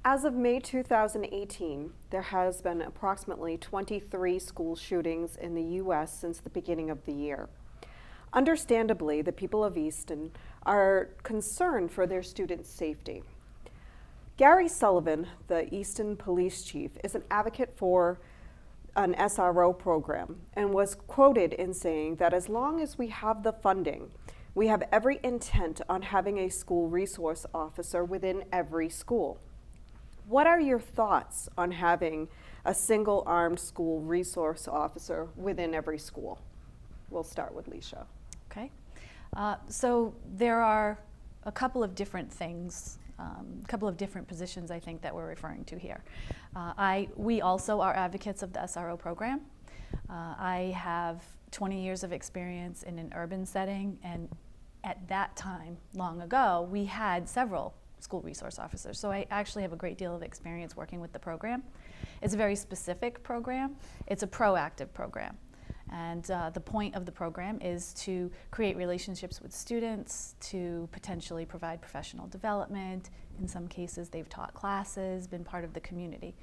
As of May 2018, there has been approximately 23 school shootings in the U.S. since the beginning of the year. Understandably, the people of Easton are concerned for their students' safety. Gary Sullivan, the Easton police chief, is an advocate for an SRO program and was quoted in saying that as long as we have the funding, we have every intent on having a school resource officer within every school. What are your thoughts on having a single armed school resource officer within every school? We'll start with Lisha. Okay. So there are a couple of different things, a couple of different positions I think that we're referring to here. We also are advocates of the SRO program. I have 20 years of experience in an urban setting, and at that time, long ago, we had several school resource officers. So I actually have a great deal of experience working with the program. It's a very specific program. It's a proactive program. And the point of the program is to create relationships with students, to potentially provide professional development. In some cases, they've taught classes, been part of the community.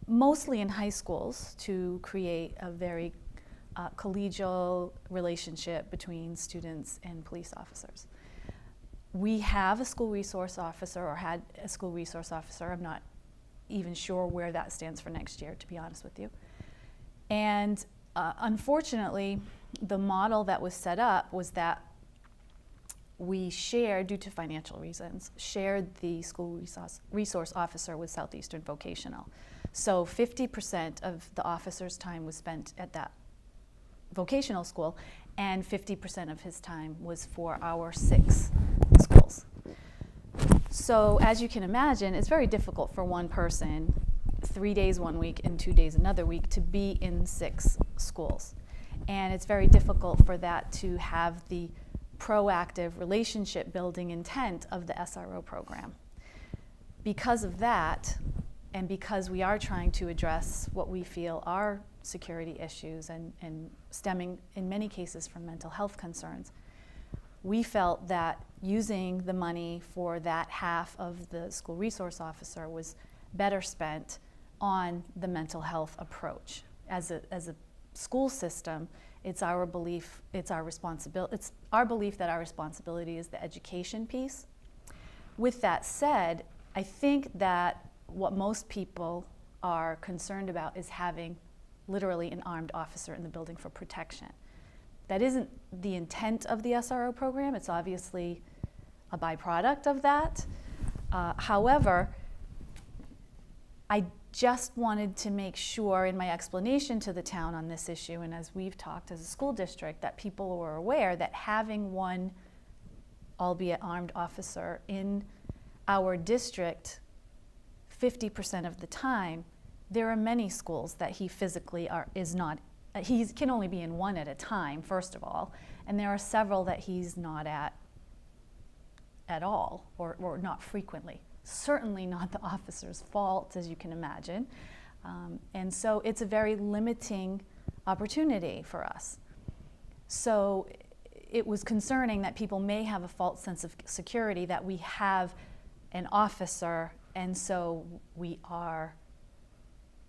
Mostly in high schools, to create a very collegial relationship between students and police officers. We have a school resource officer, or had a school resource officer. I'm not even sure where that stands for next year, to be honest with you. And unfortunately, the model that was set up was that we shared, due to financial reasons, shared the school resource officer with Southeastern Vocational. So 50% of the officer's time was spent at that vocational school, and 50% of his time was for our 6 schools. So as you can imagine, it's very difficult for one person, 3 days one week and 2 days another week, to be in 6 schools. And it's very difficult for that to have the proactive relationship building intent of the SRO program. Because of that, and because we are trying to address what we feel are security issues and stemming in many cases from mental health concerns, we felt that using the money for that half of the school resource officer was better spent on the mental health approach. As a school system, it's our belief, it's our belief that our responsibility is the education piece. With that said, I think that what most people are concerned about is having literally an armed officer in the building for protection. That isn't the intent of the SRO program. It's obviously a byproduct of that. However, I just wanted to make sure in my explanation to the town on this issue, and as we've talked as a school district, that people were aware that having one, albeit armed officer in our district 50% of the time, there are many schools that he physically he can only be in one at a time, first of all, and there are several that he's not at all, or not frequently. Certainly not the officer's fault, as you can imagine. And so it's a very limiting opportunity for us. So it was concerning that people may have a false sense of security that we have an officer, and so we are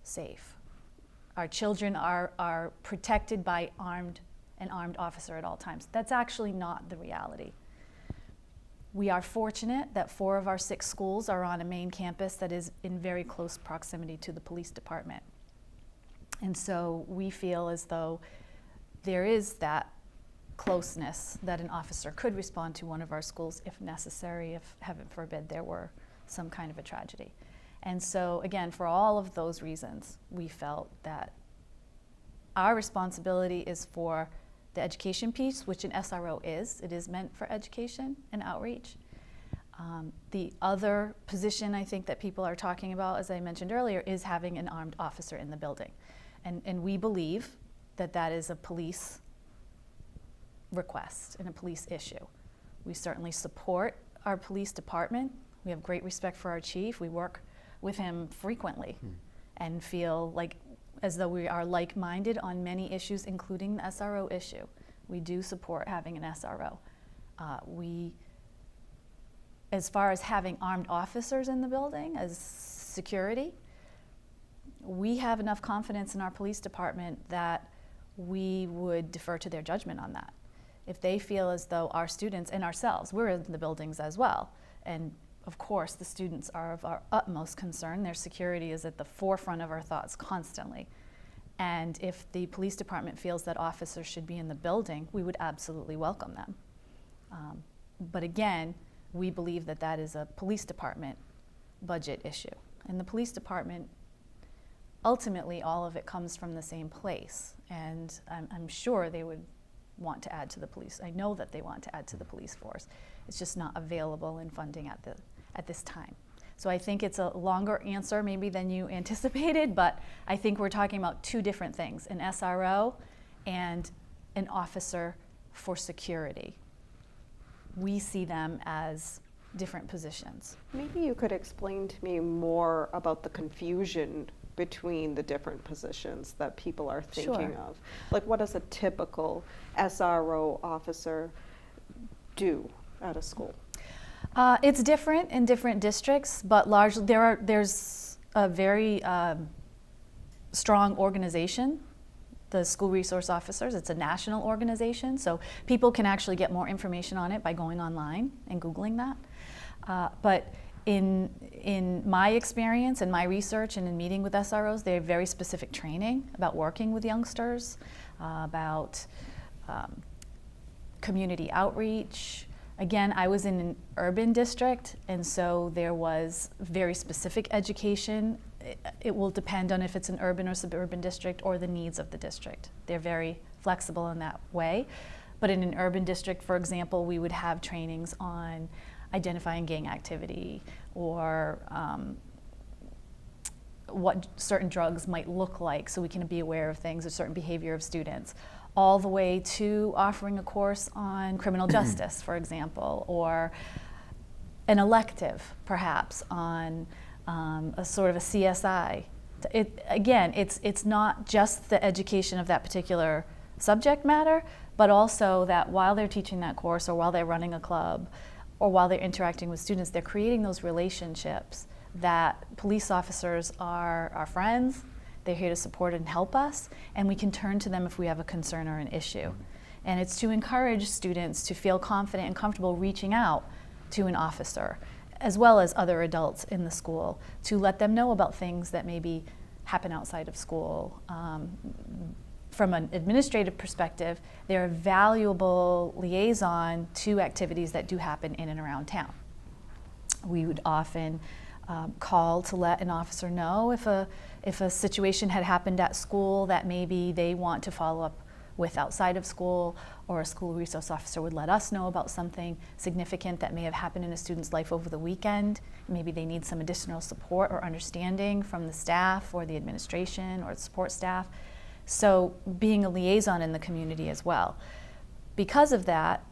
safe. Our children are protected by an armed officer at all times. That's actually not the reality. We are fortunate that 4 of our 6 schools are on a main campus that is in very close proximity to the police department. And so we feel as though there is that closeness that an officer could respond to one of our schools if necessary, if heaven forbid there were some kind of a tragedy. And so again, for all of those reasons, we felt that our responsibility is for the education piece, which an SRO is. It is meant for education and outreach. The other position I think that people are talking about, as I mentioned earlier, is having an armed officer in the building. And we believe that that is a police request and a police issue. We certainly support our police department. We have great respect for our chief. We work with him frequently and feel like as though we are like-minded on many issues, including the SRO issue. We do support having an SRO. We as far as having armed officers in the building as security, we have enough confidence in our police department that we would defer to their judgment on that. If they feel as though our students and ourselves, we're in the buildings as well, and of course the students are of our utmost concern. Their security is at the forefront of our thoughts constantly. And if the police department feels that officers should be in the building, we would absolutely welcome them. But again, we believe that that is a police department budget issue. And the police department, ultimately, all of it comes from the same place. And I'm sure they would want to add to the police. I know that they want to add to the police force. It's just not available in funding at this time. So I think it's a longer answer maybe than you anticipated, but I think we're talking about two different things, an SRO and an officer for security. We see them as different positions. Maybe you could explain to me more about the confusion between the different positions that people are thinking Sure. of. Like, what does a typical SRO officer do at a school? It's different in different districts, but largely there's a very strong organization, the School Resource Officers. It's a national organization, so people can actually get more information on it by going online and Googling that. But in my experience and my research and in meeting with SROs, they have very specific training about working with youngsters, about community outreach. Again, I was in an urban district, and so there was very specific education. It will depend on if it's an urban or suburban district or the needs of the district. They're very flexible in that way. But in an urban district, for example, we would have trainings on identifying gang activity or what certain drugs might look like so we can be aware of things, a certain behavior of students, all the way to offering a course on criminal justice, for example, or an elective, perhaps, on a sort of a CSI. Again, it's not just the education of that particular subject matter, but also that while they're teaching that course or while they're running a club or while they're interacting with students, they're creating those relationships that police officers are our friends. They're here to support and help us, and we can turn to them if we have a concern or an issue. And it's to encourage students to feel confident and comfortable reaching out to an officer, as well as other adults in the school, to let them know about things that maybe happen outside of school. From an administrative perspective, they're a valuable liaison to activities that do happen in and around town. We would often call to let an officer know if a situation had happened at school that maybe they want to follow up with outside of school, or a school resource officer would let us know about something significant that may have happened in a student's life over the weekend. Maybe they need some additional support or understanding from the staff or the administration or the support staff. So being a liaison in the community as well. Because of that,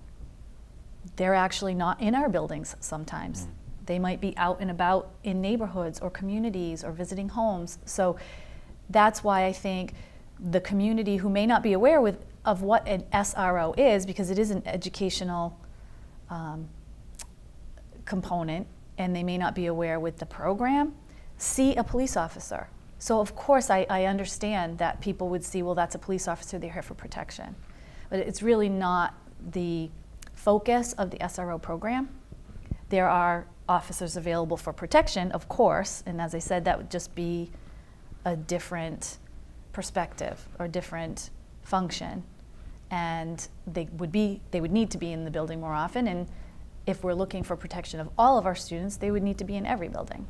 they're actually not in our buildings sometimes. They might be out and about in neighborhoods or communities or visiting homes. So that's why I think the community who may not be aware of what an SRO is, because it is an educational component, and they may not be aware with the program, see a police officer. So of course I understand that people would see, well, that's a police officer, they're here for protection. But it's really not the focus of the SRO program. There are officers available for protection, of course, and as I said, that would just be a different perspective or different function, and they would need to be in the building more often, and if we're looking for protection of all of our students, they would need to be in every building.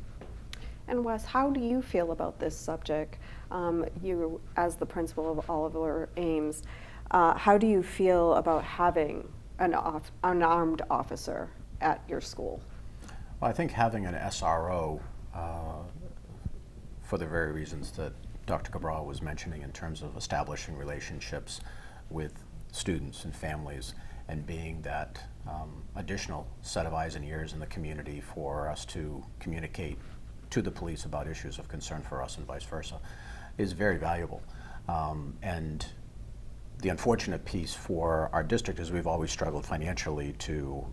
And Wes, how do you feel about this subject? You, as the principal of Oliver Ames, how do you feel about having an armed officer at your school? Well, I think having an SRO, for the very reasons that Dr. Cabral was mentioning in terms of establishing relationships with students and families and being that additional set of eyes and ears in the community for us to communicate to the police about issues of concern for us and vice versa, is very valuable. And the unfortunate piece for our district is we've always struggled financially to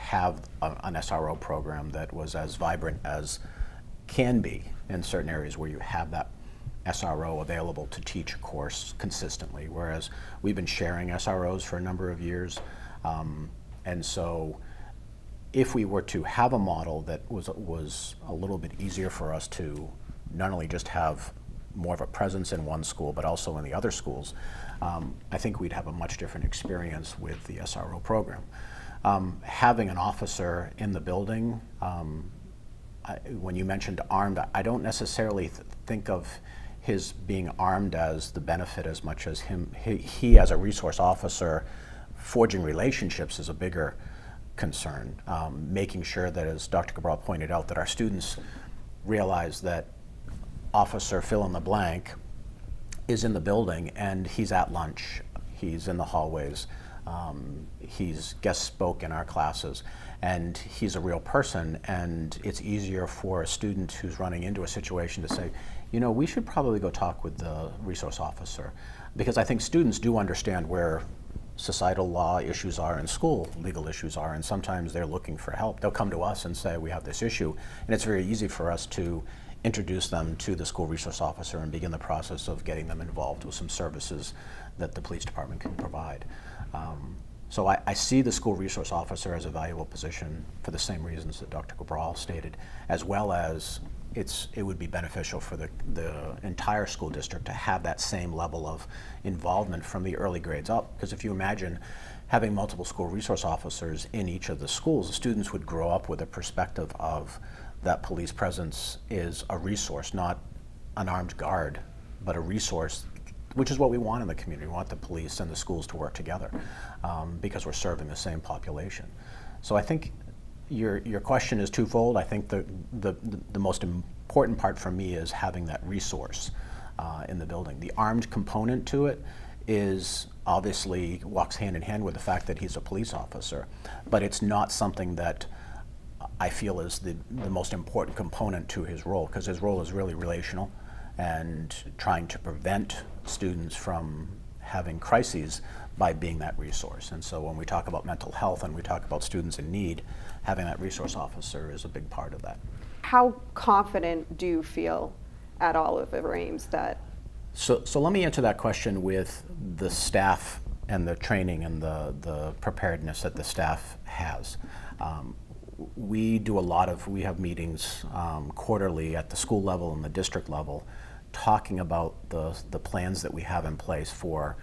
have an SRO program that was as vibrant as can be in certain areas where you have that SRO available to teach a course consistently, whereas we've been sharing SROs for a number of years. And so if we were to have a model that was a little bit easier for us to not only just have more of a presence in one school, but also in the other schools, I think we'd have a much different experience with the SRO program. Having an officer in the building, when you mentioned armed, I don't necessarily think of his being armed as the benefit as much as he as a resource officer forging relationships is a bigger concern. Making sure that, as Dr. Cabral pointed out, that our students realize that officer fill in the blank is in the building and he's at lunch, he's in the hallways, he's guest spoke in our classes, and he's a real person, and it's easier for a student who's running into a situation to say, you know, we should probably go talk with the resource officer, because I think students do understand where societal law issues are and school legal issues are, and sometimes they're looking for help. They'll come to us and say, we have this issue, and it's very easy for us to introduce them to the school resource officer and begin the process of getting them involved with some services that the police department can provide. So I see the school resource officer as a valuable position for the same reasons that Dr. Cabral stated, as well as it would be beneficial for the entire school district to have that same level of involvement from the early grades up. Because if you imagine having multiple school resource officers in each of the schools, the students would grow up with a perspective of that police presence is a resource, not an armed guard, but a resource, which is what we want in the community. We want the police and the schools to work together because we're serving the same population. So I think your question is twofold. I think the most important part for me is having that resource in the building. The armed component to it is obviously walks hand in hand with the fact that he's a police officer, but it's not something that I feel is the most important component to his role, because his role is really relational and trying to prevent students from having crises by being that resource. And so when we talk about mental health and we talk about students in need, having that resource officer is a big part of that. How confident do you feel at all over Ames that? So let me answer that question with the staff and the training and the preparedness that the staff has. We have meetings quarterly at the school level and the district level, talking about the plans that we have in place for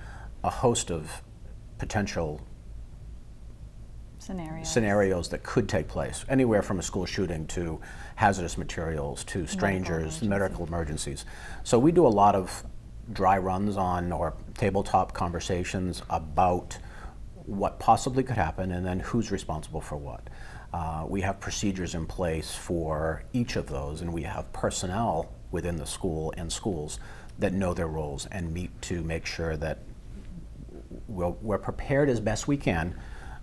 a host of potential scenarios that could take place, anywhere from a school shooting to hazardous materials to strangers, medical emergencies. So we do a lot of dry runs on or tabletop conversations about what possibly could happen and then who's responsible for what. We have procedures in place for each of those, and we have personnel within the school and schools that know their roles and meet to make sure that we're prepared as best we can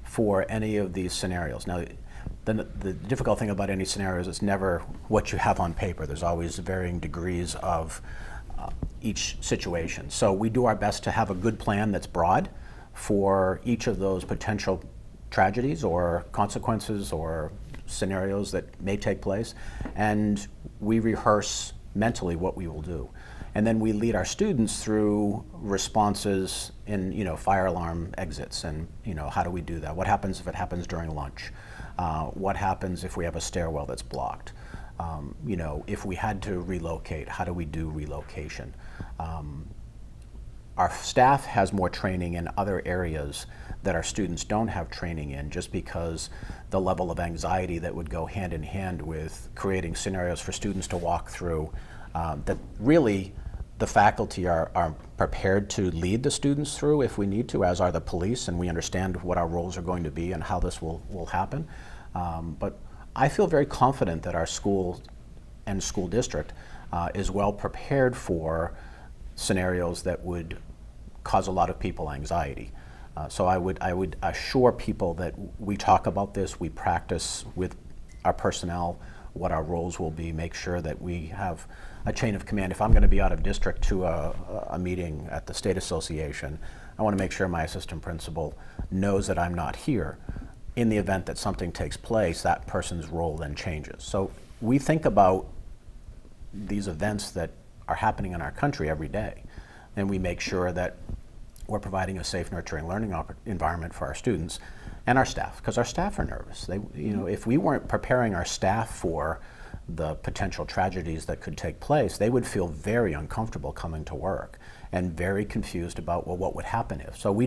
for any of these scenarios. Now, the difficult thing about any scenario is it's never what you have on paper. There's always varying degrees of each situation. So we do our best to have a good plan that's broad for each of those potential tragedies or consequences or scenarios that may take place, and we rehearse mentally what we will do. And then we lead our students through responses in, fire alarm exits, and, how do we do that? What happens if it happens during lunch? What happens if we have a stairwell that's blocked? If we had to relocate, how do we do relocation? Our staff has more training in other areas that our students don't have training in, just because the level of anxiety that would go hand in hand with creating scenarios for students to walk through, that really the faculty are prepared to lead the students through if we need to, as are the police, and we understand what our roles are going to be and how this will happen. But I feel very confident that our school and school district is well prepared for scenarios that would cause a lot of people anxiety. So I would assure people that we talk about this, we practice with our personnel what our roles will be, make sure that we have a chain of command. If I'm going to be out of district to a meeting at the state association, I want to make sure my assistant principal knows that I'm not here. in the event that something takes place, that person's role then changes. So we think about these events that are happening in our country every day, and we make sure that we're providing a safe, nurturing learning environment for our students and our staff, because our staff are nervous. If we weren't preparing our staff for the potential tragedies that could take place, they would feel very uncomfortable coming to work and very confused about, well, what would happen if? So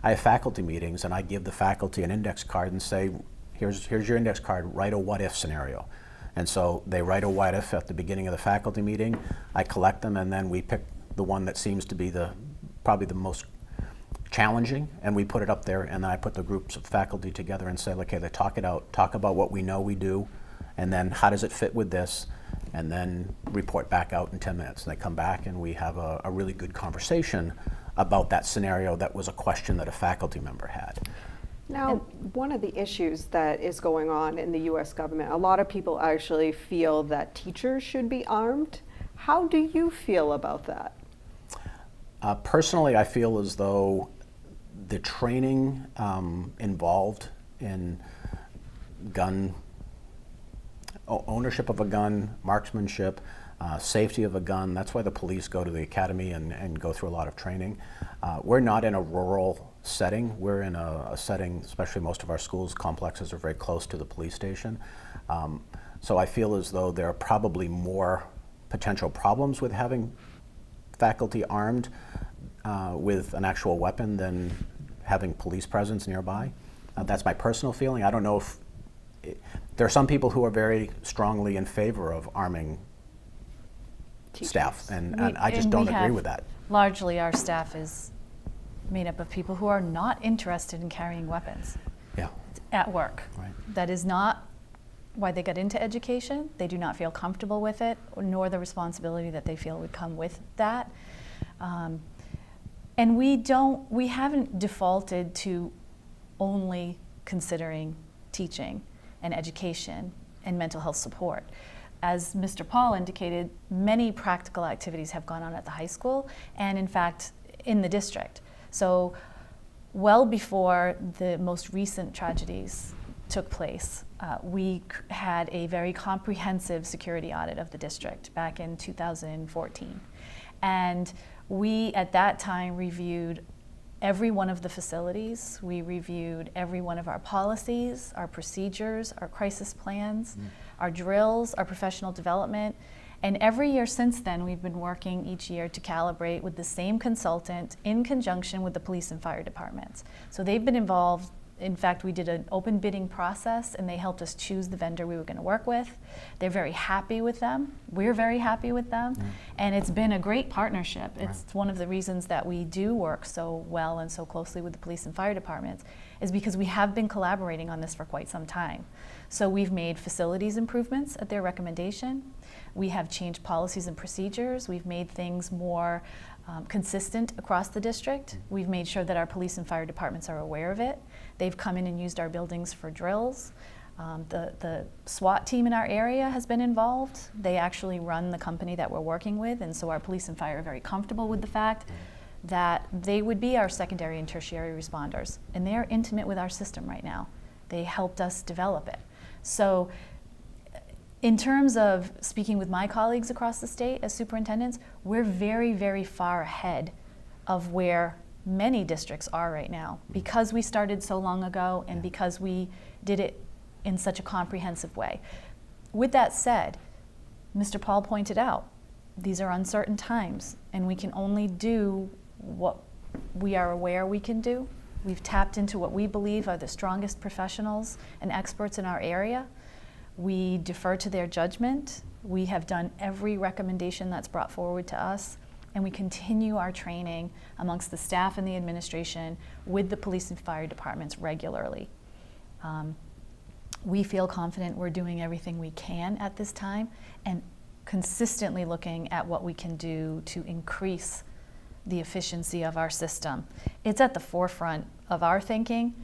I have faculty meetings, and I give the faculty an index card and say, here's your index card, write a what if scenario. And so they write a what if at the beginning of the faculty meeting. I collect them, and then we pick the one that seems to be probably the most challenging, and we put it up there, and then I put the groups of faculty together and say, okay, they talk it out, talk about what we know we do, and then how does it fit with this, and then report back out in 10 minutes. And they come back, and we have a really good conversation about that scenario that was a question that a faculty member had. Now, one of the issues that is going on in the U.S. government, a lot of people actually feel that teachers should be armed. How do you feel about that? Personally, I feel as though the training involved in gun ownership of a gun, marksmanship, safety of a gun, that's why the police go to the academy and go through a lot of training. We're not in a rural setting. We're in a setting, especially most of our schools complexes are very close to the police station. So I feel as though there are probably more potential problems with having faculty armed with an actual weapon than having police presence nearby. That's my personal feeling. I don't know if there are some people who are very strongly in favor of arming Teachers. staff, and I just don't agree with that. Largely, our staff is made up of people who are not interested in carrying weapons at work. Right. That is not why they got into education. They do not feel comfortable with it, nor the responsibility that they feel would come with that. And we haven't defaulted to only considering teaching and education and mental health support. As Mr. Paul indicated, many practical activities have gone on at the high school and in fact in the district. So well before the most recent tragedies took place, we had a very comprehensive security audit of the district back in 2014. And we at that time reviewed every one of the facilities. We reviewed every one of our policies, our procedures, our crisis plans, our drills, our professional development. And every year since then, we've been working each year to calibrate with the same consultant in conjunction with the police and fire departments. So they've been involved. In fact, we did an open bidding process, and they helped us choose the vendor we were going to work with. They're very happy with them. We're very happy with them. And it's been a great partnership. It's one of the reasons that we do work so well and so closely with the police and fire departments is because we have been collaborating on this for quite some time. So we've made facilities improvements at their recommendation. We have changed policies and procedures. We've made things more consistent across the district. We've made sure that our police and fire departments are aware of it. They've come in and used our buildings for drills. The SWAT team in our area has been involved. They actually run the company that we're working with, and so our police and fire are very comfortable with the fact that they would be our secondary and tertiary responders, and they are intimate with our system right now. They helped us develop it. So in terms of speaking with my colleagues across the state as superintendents, we're very, very far ahead of where many districts are right now because we started so long ago and because we did it in such a comprehensive way. With that said, Mr. Paul pointed out, these are uncertain times and we can only do what we are aware we can do. We've tapped into what we believe are the strongest professionals and experts in our area. We defer to their judgment. We have done every recommendation that's brought forward to us, and we continue our training amongst the staff and the administration with the police and fire departments regularly. We feel confident we're doing everything we can at this time and consistently looking at what we can do to increase the efficiency of our system. It's at the forefront of our thinking,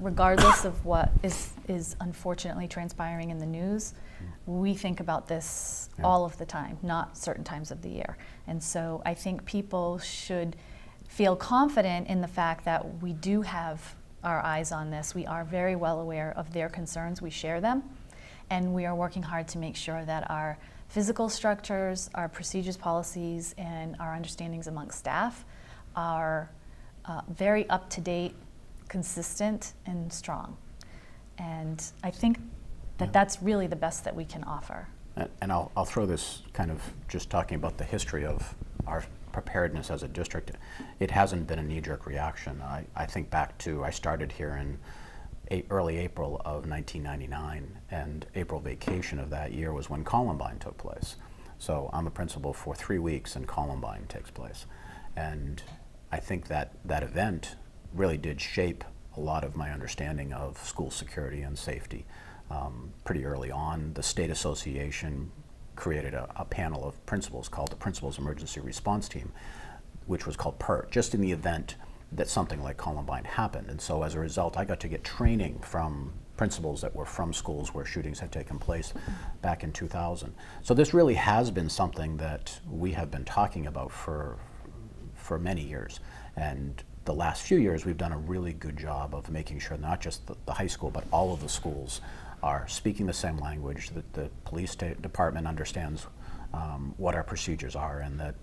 regardless of what is unfortunately transpiring in the news. We think about this all of the time, not certain times of the year. And so I think people should feel confident in the fact that we do have our eyes on this. We are very well aware of their concerns. We share them, and we are working hard to make sure that our physical structures, our procedures, policies, and our understandings amongst staff are very up-to-date, consistent, and strong. And I think that that's really the best that we can offer. And I'll throw this kind of just talking about the history of our preparedness as a district. It hasn't been a knee-jerk reaction. I think back to, I started here in early April of 1999, and April vacation of that year was when Columbine took place. So I'm a principal for 3 weeks and Columbine takes place. And I think that that event really did shape a lot of my understanding of school security and safety. Pretty early on, the state association created a panel of principals called the Principals Emergency Response Team, which was called PERT, just in the event that something like Columbine happened. And so as a result, I got to get training from principals that were from schools where shootings had taken place back in 2000. So this really has been something that we have been talking about for many years. And the last few years, we've done a really good job of making sure not just the high school, but all of the schools are speaking the same language, that the police department understands what our procedures are, and that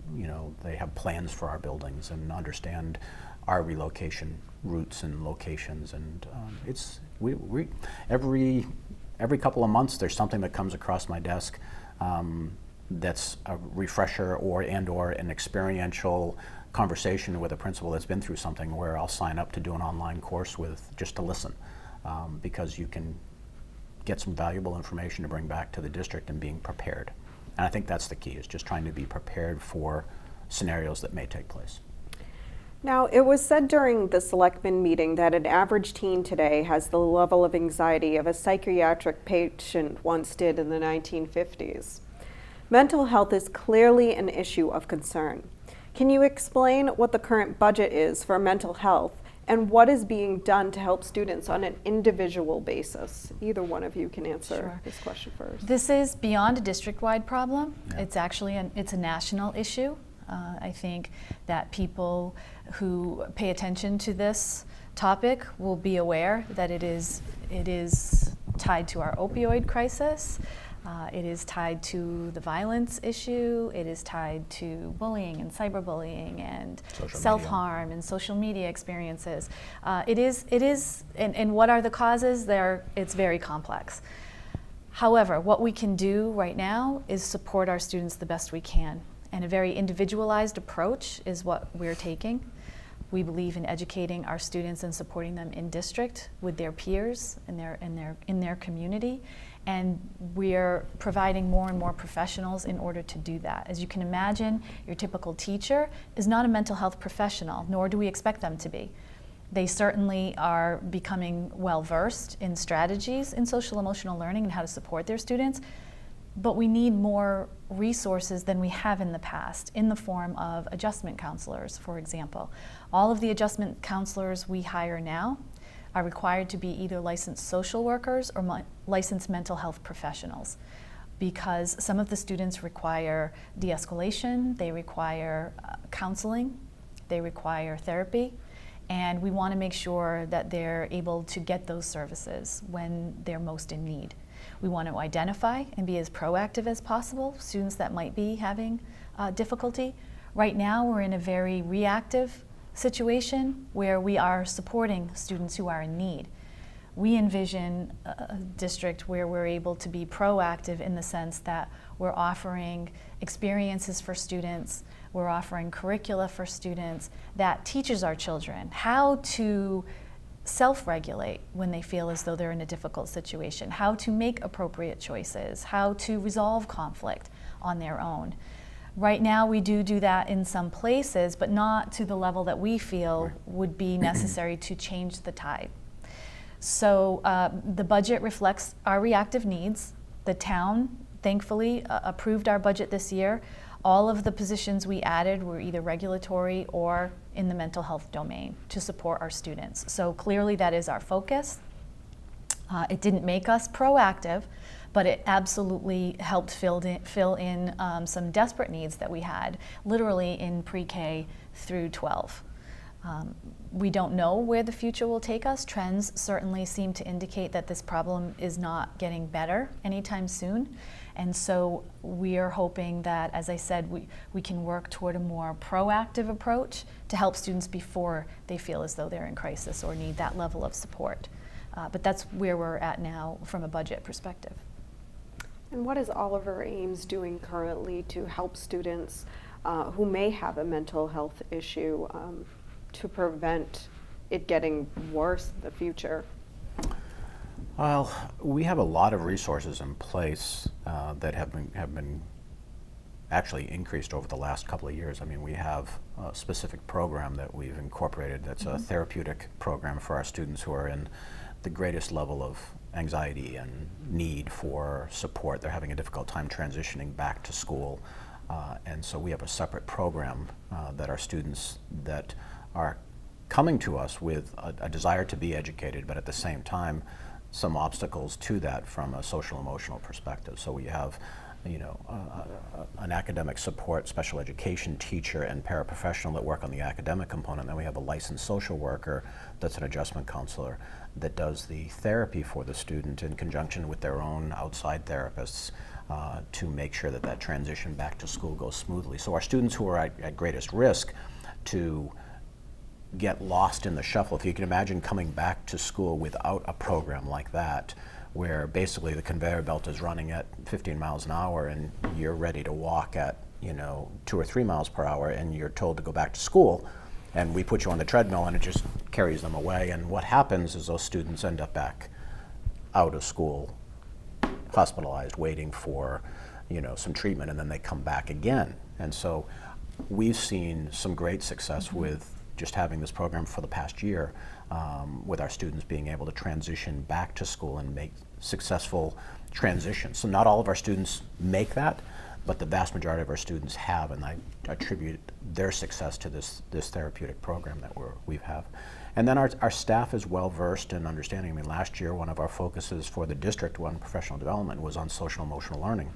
they have plans for our buildings and understand our relocation routes and locations. And it's every couple of months there's something that comes across my desk that's a refresher or an experiential conversation with a principal that's been through something, where I'll sign up to do an online course with just to listen, because you can get some valuable information to bring back to the district and being prepared. And I think that's the key, is just trying to be prepared for scenarios that may take place. Now, it was said during the selectmen meeting that an average teen today has the level of anxiety of a psychiatric patient once did in the 1950s. Mental health is clearly an issue of concern. Can you explain what the current budget is for mental health and what is being done to help students on an individual basis? Either one of you can answer Sure. this question first. This is beyond a district-wide problem. Yeah. It's actually it's a national issue. I think that people who pay attention to this topic will be aware that it is tied to our opioid crisis. It is tied to the violence issue. It is tied to bullying and cyberbullying and self-harm and social media experiences. It is, and what are the causes? It's very complex. However, what we can do right now is support our students the best we can. And a very individualized approach is what we're taking. We believe in educating our students and supporting them in district with their peers in their community. And we're providing more and more professionals in order to do that. As you can imagine, your typical teacher is not a mental health professional, nor do we expect them to be. They certainly are becoming well-versed in strategies in social emotional learning and how to support their students, but we need more resources than we have in the past in the form of adjustment counselors, for example. All of the adjustment counselors we hire now are required to be either licensed social workers or licensed mental health professionals, because some of the students require de-escalation, they require counseling, they require therapy, and we want to make sure that they're able to get those services when they're most in need. We want to identify and be as proactive as possible students that might be having difficulty. Right now we're in a very reactive situation where we are supporting students who are in need. We envision a district where we're able to be proactive in the sense that we're offering experiences for students, we're offering curricula for students that teaches our children how to self-regulate when they feel as though they're in a difficult situation, how to make appropriate choices, how to resolve conflict on their own. Right now we do that in some places, but not to the level that we feel would be necessary to change the tide. So the budget reflects our reactive needs. The town, thankfully, approved our budget this year. All of the positions we added were either regulatory or in the mental health domain to support our students. So clearly that is our focus. It didn't make us proactive, but it absolutely helped fill in some desperate needs that we had, literally in pre-K through 12. We don't know where the future will take us. Trends certainly seem to indicate that this problem is not getting better anytime soon. And so we are hoping that, as I said, we can work toward a more proactive approach to help students before they feel as though they're in crisis or need that level of support. But that's where we're at now from a budget perspective. And what is Oliver Ames doing currently to help students who may have a mental health issue to prevent it getting worse in the future? Well, we have a lot of resources in place that have been actually increased over the last couple of years. I mean, we have a specific program that we've incorporated that's a therapeutic program for our students who are in the greatest level of anxiety and need for support. They're having a difficult time transitioning back to school. And so we have a separate program that our students that are coming to us with a desire to be educated, but at the same time, some obstacles to that from a social emotional perspective. So we have, an academic support special education teacher and paraprofessional that work on the academic component. Then we have a licensed social worker that's an adjustment counselor that does the therapy for the student in conjunction with their own outside therapists to make sure that that transition back to school goes smoothly. So our students who are at greatest risk to get lost in the shuffle, if you can imagine coming back to school without a program like that, where basically the conveyor belt is running at 15 miles an hour and you're ready to walk at 2 or 3 miles per hour, and you're told to go back to school, and we put you on the treadmill and it just carries them away. And what happens is those students end up back out of school, hospitalized, waiting for some treatment, and then they come back again. And so we've seen some great success with just having this program for the past year, with our students being able to transition back to school and make successful transitions. So not all of our students make that, but the vast majority of our students have, and I attribute their success to this therapeutic program that we have. And then our staff is well versed in understanding. I mean, last year one of our focuses for the district on professional development was on social emotional learning,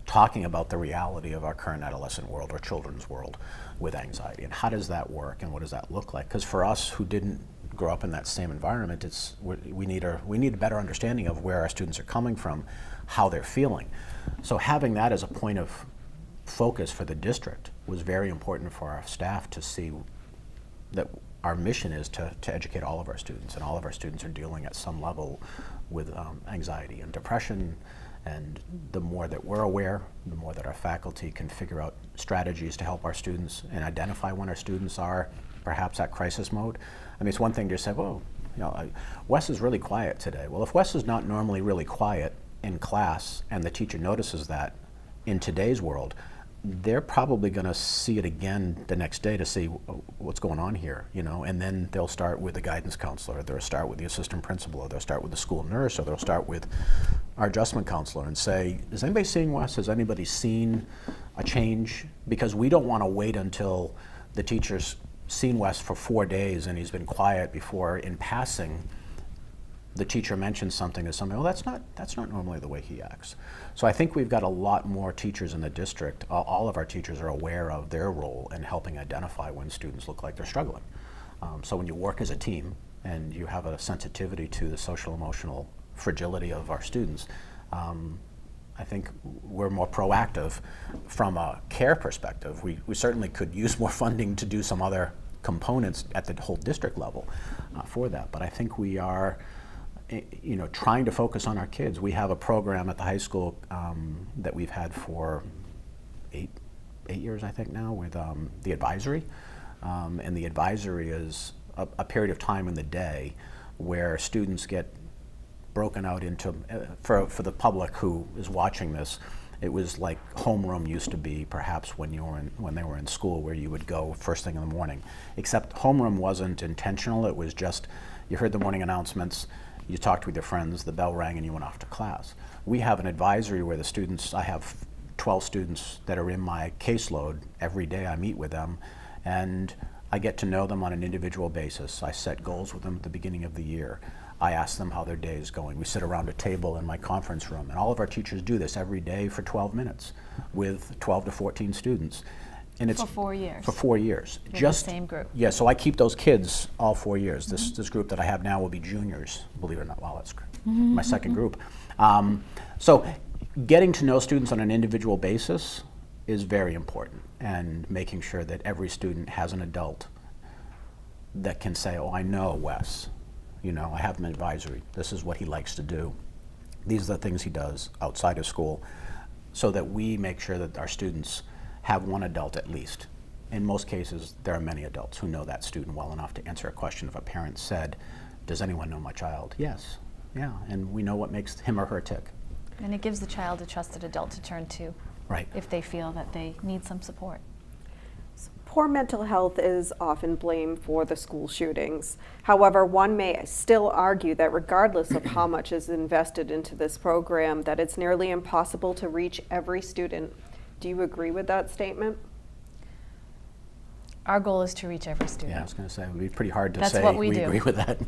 talking about the reality of our current adolescent world or children's world with anxiety, and how does that work and what does that look like? Because for us who didn't grow up in that same environment, we need a better understanding of where our students are coming from, how they're feeling. So having that as a point of focus for the district was very important for our staff to see that our mission is to educate all of our students, and all of our students are dealing at some level with anxiety and depression. And the more that we're aware, the more that our faculty can figure out strategies to help our students and identify when our students are perhaps at crisis mode. I mean, it's one thing to say, well, Wes is really quiet today. Well, if Wes is not normally really quiet in class and the teacher notices that in today's world, they're probably going to see it again the next day to see what's going on here, and then they'll start with the guidance counselor, or they'll start with the assistant principal, or they'll start with the school nurse, or they'll start with our adjustment counselor and say, is anybody seeing Wes? Has anybody seen a change? Because we don't want to wait until the teacher's seen Wes for 4 days and he's been quiet before, in passing, the teacher mentions something to somebody, well, that's not normally the way he acts. So I think we've got a lot more teachers in the district. All of our teachers are aware of their role in helping identify when students look like they're struggling. So when you work as a team and you have a sensitivity to the social emotional fragility of our students, I think we're more proactive from a care perspective. We certainly could use more funding to do some other components at the whole district level for that, but I think we are trying to focus on our kids. We have a program at the high school that we've had for eight years, I think now, with the advisory. And the advisory is a period of time in the day where students get broken out into, for the public who is watching this, it was like homeroom used to be perhaps when they were in school, where you would go first thing in the morning. Except homeroom wasn't intentional. It was just, you heard the morning announcements, you talked with your friends, the bell rang, and you went off to class. We have an advisory where the students, I have 12 students that are in my caseload. Every day I meet with them, and I get to know them on an individual basis. I set goals with them at the beginning of the year. I ask them how their day is going. We sit around a table in my conference room, and all of our teachers do this every day for 12 minutes with 12 to 14 students. And it's For 4 years. For 4 years. With the same group. Yeah, so I keep those kids all 4 years. This group that I have now will be juniors, believe it or not. Wow, that's my second group. So getting to know students on an individual basis is very important, and making sure that every student has an adult that can say, oh, I know Wes. You know, I have him in advisory. This is what he likes to do. These are the things he does outside of school, so that we make sure that our students have one adult at least. In most cases, there are many adults who know that student well enough to answer a question if a parent said, does anyone know my child? Yes, yeah, and we know what makes him or her tick. And it gives the child a trusted adult to turn to Right. if they feel that they need some support. Poor mental health is often blamed for the school shootings. However, one may still argue that regardless of how much is invested into this program, that it's nearly impossible to reach every student. Do you agree with that statement? Our goal is to reach every student. Yeah, I was going to say, it would be pretty hard to That's say what we do. agree with that.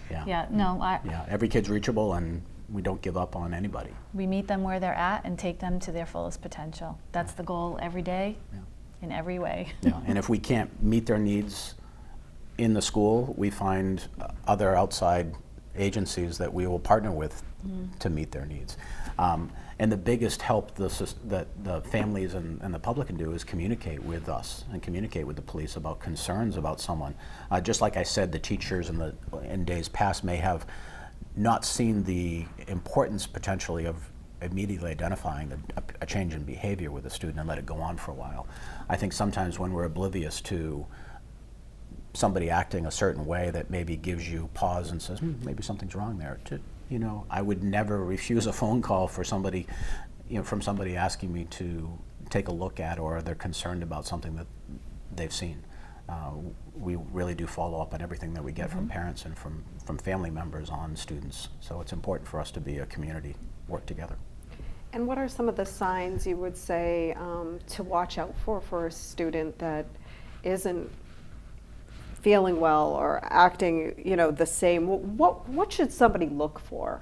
Yeah. Yeah, no, Yeah, every kid's reachable, and we don't give up on anybody. we meet them where they're at and take them to their fullest potential. That's the goal every day, Yeah. in every way. Yeah, and if we can't meet their needs in the school, we find other outside agencies that we will partner with to meet their needs. And the biggest help that the families and the public can do is communicate with us and communicate with the police about concerns about someone. Just like I said, the teachers in days past may have not seen the importance potentially of immediately identifying a change in behavior with a student and let it go on for a while. I think sometimes when we're oblivious to somebody acting a certain way that maybe gives you pause and says, maybe something's wrong there. You know, I would never refuse a phone call for somebody, you know, from somebody asking me to take a look at, or they're concerned about something that they've seen. We really do follow up on everything that we get from parents and from family members on students. So it's important for us to be a community, work together. And what are some of the signs you would say to watch out for a student that isn't feeling well or acting, you know, the same? What should somebody look for?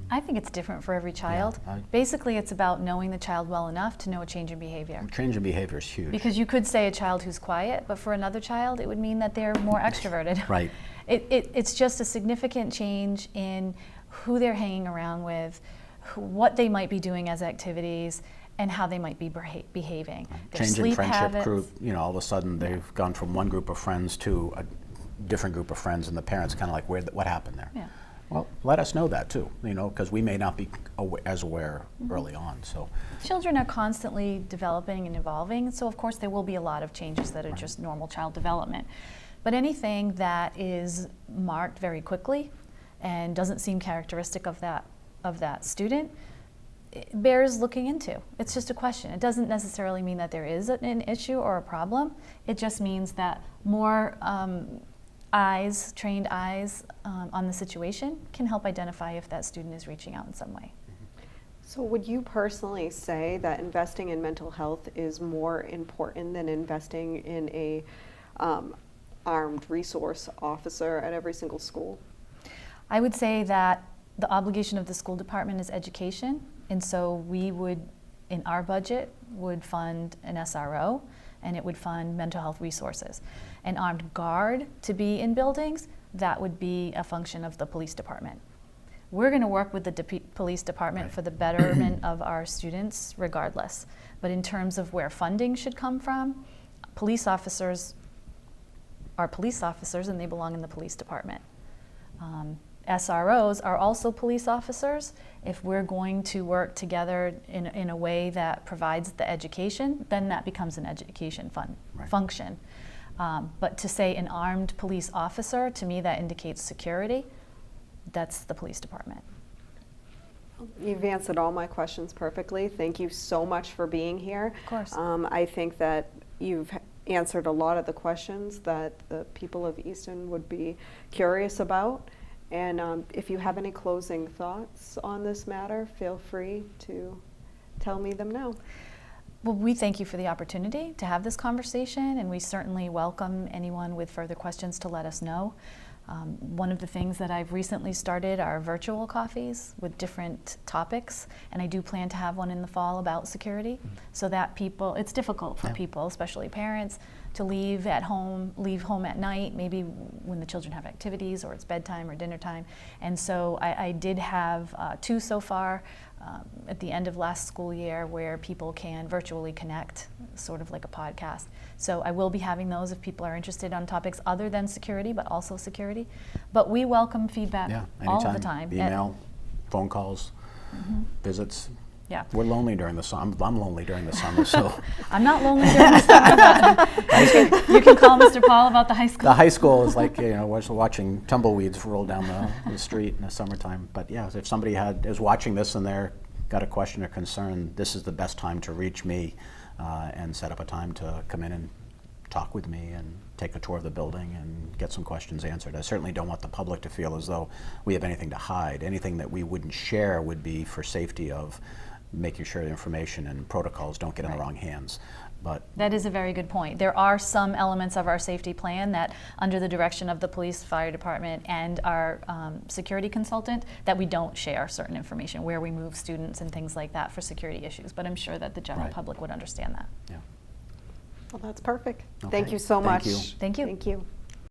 I think it's different for every child. Basically, it's about knowing the child well enough to know a change in behavior. Change in behavior is huge. Because you could say a child who's quiet, but for another child, it would mean that they're more extroverted. Right. It's just a significant change in who they're hanging around with, what they might be doing as activities, and how they might be behaving. Their Change in sleep friendship habits. group, you know, all of a sudden they've gone from one group of friends to a different group of friends, and the parents kind of like, what happened there? Yeah. Well, let us know that too, you know, because we may not be as aware early on. So Children are constantly developing and evolving, so of course there will be a lot of changes that are just normal child development. But anything that is marked very quickly and doesn't seem characteristic of that student, it bears looking into. It's just a question. It doesn't necessarily mean that there is an issue or a problem. It just means that more trained eyes on the situation can help identify if that student is reaching out in some way. So would you personally say that investing in mental health is more important than investing in a armed resource officer at every single school? I would say that the obligation of the school department is education, and so we would, in our budget, would fund an SRO, and it would fund mental health resources. An armed guard to be in buildings, that would be a function of the police department. We're going to work with the police department for the betterment of our students regardless. But in terms of where funding should come from, police officers are police officers and they belong in the police department. SROs are also police officers. If we're going to work together in a way that provides the education, then that becomes an education function. But to say an armed police officer, to me that indicates security. That's the police department. You've answered all my questions perfectly. Thank you so much for being here. Of course. I think that you've answered a lot of the questions that the people of Easton would be curious about. And if you have any closing thoughts on this matter, feel free to tell me them now. Well, we thank you for the opportunity to have this conversation, and we certainly welcome anyone with further questions to let us know. One of the things that I've recently started are virtual coffees with different topics, and I do plan to have one in the fall about security, so that people, it's difficult for people, especially parents, to leave home at night, maybe when the children have activities or it's bedtime or dinner time. And so I did have 2 so far at the end of last school year where people can virtually connect, sort of like a podcast. So I will be having those if people are interested on topics other than security, but also security. But we welcome feedback all of the time. Email, phone calls, visits. Yeah. We're lonely during the summer. I'm lonely during the summer, so. I'm not lonely during the summer, but you can call Mr. Paul about the high school. The high school is like, we're watching tumbleweeds roll down the street in the summertime. But yeah, if somebody is watching this and they're got a question or concern, this is the best time to reach me and set up a time to come in and talk with me and take a tour of the building and get some questions answered. I certainly don't want the public to feel as though we have anything to hide. Anything that we wouldn't share would be for safety of making sure the information and protocols don't get in the wrong hands. But that is a very good point. There are some elements of our safety plan that, under the direction of the police, fire department, and our security consultant, that we don't share certain information, where we move students and things like that for security issues. But I'm sure that the general public would understand that. Yeah. Well, that's perfect. Okay. Thank you so Thank much. you. Thank you. Thank you.